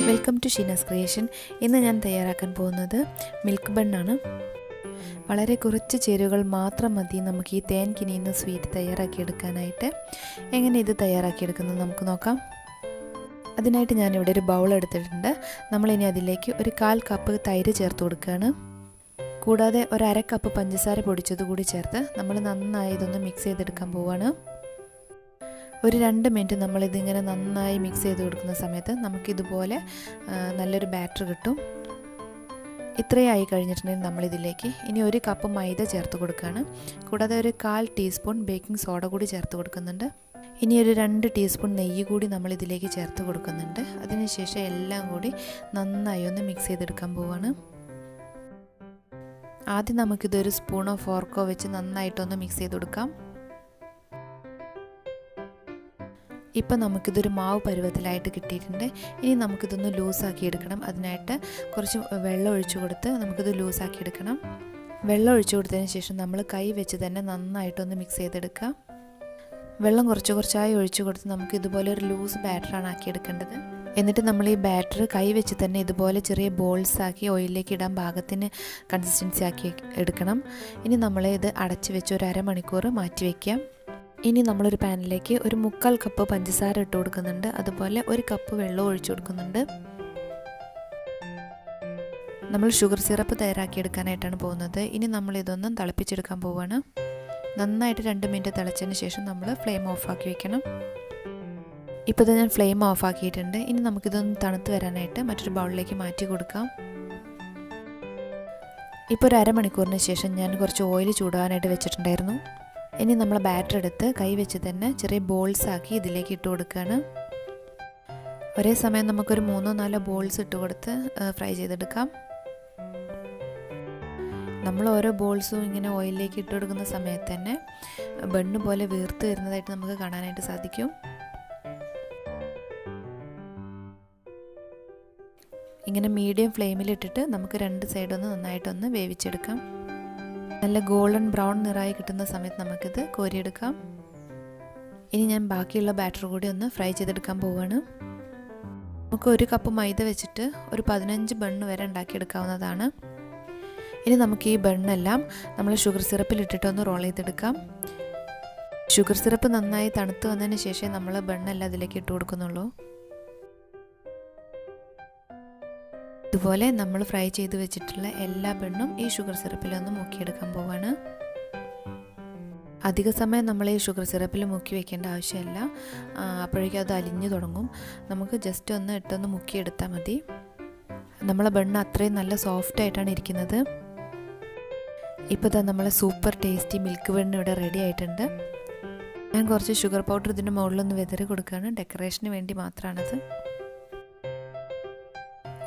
Welcome to Sheena's creation. ഇന്ന് ഞാൻ തയ്യാറാക്കാൻ പോകുന്നത് മിൽക്ക് ബണ്ണാണ്. വളരെ കുറച്ച് ചേരുവകൾ മാത്രം മതി നമുക്ക് ഈ തേൻ കിനിയുന്ന സ്വീറ്റ് തയ്യാറാക്കിയെടുക്കാനായിട്ട്. എങ്ങനെ ഇത് തയ്യാറാക്കിയെടുക്കുന്നത് നമുക്ക് നോക്കാം. അതിനായിട്ട് ഞാനിവിടെ ഒരു ബൗൾ എടുത്തിട്ടുണ്ട്. നമ്മളിനി അതിലേക്ക് ഒരു 1/4 കപ്പ് തൈര് ചേർത്ത് കൊടുക്കുകയാണ്. കൂടാതെ ഒരു 1/2 കപ്പ് പഞ്ചസാര പൊടിച്ചത് കൂടി ചേർത്ത് നമ്മൾ നന്നായി ഇതൊന്ന് മിക്സ് ചെയ്തെടുക്കാൻ പോവുകയാണ്. ഒരു 2 മിനിറ്റ് നമ്മളിതിങ്ങനെ നന്നായി മിക്സ് ചെയ്ത് കൊടുക്കുന്ന സമയത്ത് നമുക്കിതുപോലെ നല്ലൊരു ബാറ്റർ കിട്ടും. ഇത്രയായി കഴിഞ്ഞിട്ടുണ്ടെങ്കിൽ നമ്മളിതിലേക്ക് ഇനി 1 കപ്പ് മൈദ ചേർത്ത് കൊടുക്കുകയാണ്. കൂടാതെ ഒരു 1/4 ടീസ്പൂൺ ബേക്കിംഗ് സോഡ കൂടി ചേർത്ത് കൊടുക്കുന്നുണ്ട്. ഇനി ഒരു 2 ടീസ്പൂൺ നെയ്യ് കൂടി നമ്മളിതിലേക്ക് ചേർത്ത് കൊടുക്കുന്നുണ്ട്. അതിനുശേഷം എല്ലാം കൂടി നന്നായി ഒന്ന് മിക്സ് ചെയ്തെടുക്കാൻ പോവുകയാണ്. ആദ്യം നമുക്കിതൊരു സ്പൂണോ ഫോർക്കോ വെച്ച് നന്നായിട്ടൊന്ന് മിക്സ് ചെയ്ത് കൊടുക്കാം. ഇപ്പം നമുക്കിതൊരു മാവ് പരുവത്തിലായിട്ട് കിട്ടിയിട്ടുണ്ട്. ഇനി നമുക്കിതൊന്ന് ലൂസാക്കി എടുക്കണം. അതിനായിട്ട് കുറച്ച് വെള്ളം ഒഴിച്ചു കൊടുത്ത് നമുക്കിത് ലൂസാക്കി എടുക്കണം. വെള്ളം ഒഴിച്ചു കൊടുത്തതിന് ശേഷം നമ്മൾ കൈ വെച്ച് തന്നെ നന്നായിട്ടൊന്ന് മിക്സ് ചെയ്തെടുക്കുക. വെള്ളം കുറച്ചായി ഒഴിച്ചു കൊടുത്ത് നമുക്ക് ഇതുപോലെ ഒരു ലൂസ് ബാറ്ററാണ് ആക്കിയെടുക്കേണ്ടത്. എന്നിട്ട് നമ്മൾ ഈ ബാറ്റർ കൈ വെച്ച് തന്നെ ഇതുപോലെ ചെറിയ ബോൾസ് ആക്കി ഓയിലിലേക്ക് ഇടാൻ പാകത്തിന് കൺസിസ്റ്റൻസി ആക്കി എടുക്കണം. ഇനി ഇത് അടച്ചു വെച്ച് ഒരു അരമണിക്കൂർ മാറ്റി വയ്ക്കാം. ഇനി നമ്മളൊരു പാനിലേക്ക് ഒരു 3/4 കപ്പ് പഞ്ചസാര ഇട്ട് കൊടുക്കുന്നുണ്ട്. അതുപോലെ 1 കപ്പ് വെള്ളം ഒഴിച്ചു കൊടുക്കുന്നുണ്ട്. നമ്മൾ ഷുഗർ സിറപ്പ് തയ്യാറാക്കിയെടുക്കാനായിട്ടാണ് പോകുന്നത്. ഇനി നമ്മളിതൊന്നും തിളപ്പിച്ചെടുക്കാൻ പോവുകയാണ്. നന്നായിട്ട് 2 മിനിറ്റ് തിളച്ചതിന് ശേഷം നമ്മൾ ഫ്ലെയിം ഓഫാക്കി വെക്കണം. ഇപ്പോൾ ഞാൻ ഫ്ലെയിം ഓഫാക്കിയിട്ടുണ്ട്. ഇനി നമുക്കിതൊന്ന് തണുത്ത് വരാനായിട്ട് മറ്റൊരു ബൗളിലേക്ക് മാറ്റി കൊടുക്കാം. ഇപ്പോൾ ഒരു അരമണിക്കൂറിന് ശേഷം ഞാൻ കുറച്ച് ഓയിൽ ചൂടാനായിട്ട് വെച്ചിട്ടുണ്ടായിരുന്നു. ഇനി നമ്മൾ ബാറ്റർ എടുത്ത് കൈ വെച്ച് തന്നെ ചെറിയ ബോൾസ് ആക്കി ഇതിലേക്ക് ഇട്ട് കൊടുക്കുകയാണ്. ഒരേ സമയം നമുക്കൊരു 3-4 ബോൾസ് ഇട്ട് കൊടുത്ത് ഫ്രൈ ചെയ്തെടുക്കാം. നമ്മൾ ഓരോ ബോൾസും ഇങ്ങനെ ഓയിലിലേക്ക് ഇട്ട് കൊടുക്കുന്ന സമയത്ത് തന്നെ ബണ്ണ് പോലെ വീർത്ത് വരുന്നതായിട്ട് നമുക്ക് കാണാനായിട്ട് സാധിക്കും. ഇങ്ങനെ മീഡിയം ഫ്ലെയിമിലിട്ടിട്ട് നമുക്ക് 2 സൈഡൊന്ന് നന്നായിട്ടൊന്ന് വേവിച്ചെടുക്കാം. നല്ല ഗോൾഡൻ ബ്രൗൺ നിറായി കിട്ടുന്ന സമയത്ത് നമുക്കിത് കോരിയെടുക്കാം. ഇനി ഞാൻ ബാക്കിയുള്ള ബാറ്റർ കൂടി ഒന്ന് ഫ്രൈ ചെയ്തെടുക്കാൻ പോവുകയാണ്. നമുക്ക് 1 കപ്പ് മൈദ വെച്ചിട്ട് ഒരു 15 ബണ്ണ് വരെ ഉണ്ടാക്കിയെടുക്കാവുന്നതാണ്. ഇനി നമുക്ക് ഈ ബണ്ണെല്ലാം നമ്മൾ ഷുഗർ സിറപ്പിലിട്ടിട്ടൊന്ന് റോൾ ചെയ്തെടുക്കാം. ഷുഗർ സിറപ്പ് നന്നായി തണുത്ത് വന്നതിന് ശേഷം നമ്മൾ ബണ്ണെല്ലാം അതിലേക്ക് ഇട്ട് കൊടുക്കുന്നുള്ളൂ. ഇതുപോലെ നമ്മൾ ഫ്രൈ ചെയ്ത് വെച്ചിട്ടുള്ള എല്ലാ ബണ്ണും ഈ ഷുഗർ സിറപ്പിലൊന്ന് മുക്കിയെടുക്കാൻ പോവാണ്. അധിക സമയം നമ്മൾ ഈ ഷുഗർ സിറപ്പിൽ മുക്കി വെക്കേണ്ട ആവശ്യമില്ല. അപ്പോഴേക്കും അത് അലിഞ്ഞു തുടങ്ങും. നമുക്ക് ജസ്റ്റ് ഒന്ന് ഇട്ടൊന്ന് മുക്കിയെടുത്താൽ മതി. നമ്മളെ ബണ്ണ് അത്രയും നല്ല സോഫ്റ്റ് ആയിട്ടാണ് ഇരിക്കുന്നത്. ഇപ്പോൾ നമ്മളെ സൂപ്പർ ടേസ്റ്റി മിൽക്ക് ബണ്ണ് ഇവിടെ റെഡി ആയിട്ടുണ്ട്. ഞാൻ കുറച്ച് ഷുഗർ പൗഡർ ഇതിൻ്റെ മുകളിലൊന്ന് വിതറി കൊടുക്കുകയാണ്. ഡെക്കറേഷന് വേണ്ടി മാത്രമാണത്.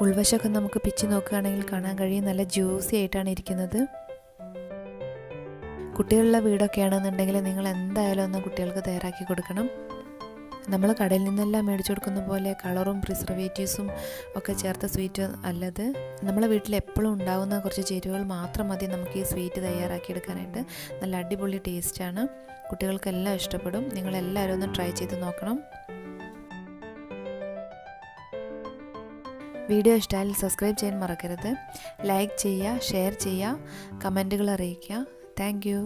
ഉൾവശമൊക്കെ നമുക്ക് പിച്ച് നോക്കുകയാണെങ്കിൽ കാണാൻ കഴിയും നല്ല ജ്യൂസി ആയിട്ടാണ് ഇരിക്കുന്നത്. കുട്ടികളുള്ള വീടൊക്കെയാണെന്നുണ്ടെങ്കിൽ നിങ്ങൾ എന്തായാലും ഒന്ന് കുട്ടികൾക്ക് തയ്യാറാക്കി കൊടുക്കണം. നമ്മൾ കടയിൽ നിന്നെല്ലാം മേടിച്ചു കൊടുക്കുന്ന പോലെ കളറും പ്രിസർവേറ്റീവ്സും ഒക്കെ ചേർത്ത സ്വീറ്റ് അല്ലത്. നമ്മളെ വീട്ടിൽ എപ്പോഴും ഉണ്ടാകുന്ന കുറച്ച് ചേരുവകൾ മാത്രം മതി നമുക്ക് ഈ സ്വീറ്റ് തയ്യാറാക്കിയെടുക്കാനായിട്ട്. നല്ല അടിപൊളി ടേസ്റ്റാണ്. കുട്ടികൾക്കെല്ലാം ഇഷ്ടപ്പെടും. നിങ്ങളെല്ലാവരും ഒന്ന് ട്രൈ ചെയ്ത് നോക്കണം. വീഡിയോ ഇഷ്ടമായാൽ സബ്സ്ക്രൈബ് ചെയ്യാൻ മറക്കരുത്. ലൈക്ക് ചെയ്യുക, ഷെയർ ചെയ്യുക, കമൻറ്റുകൾ അറിയിക്കുക. Thank you.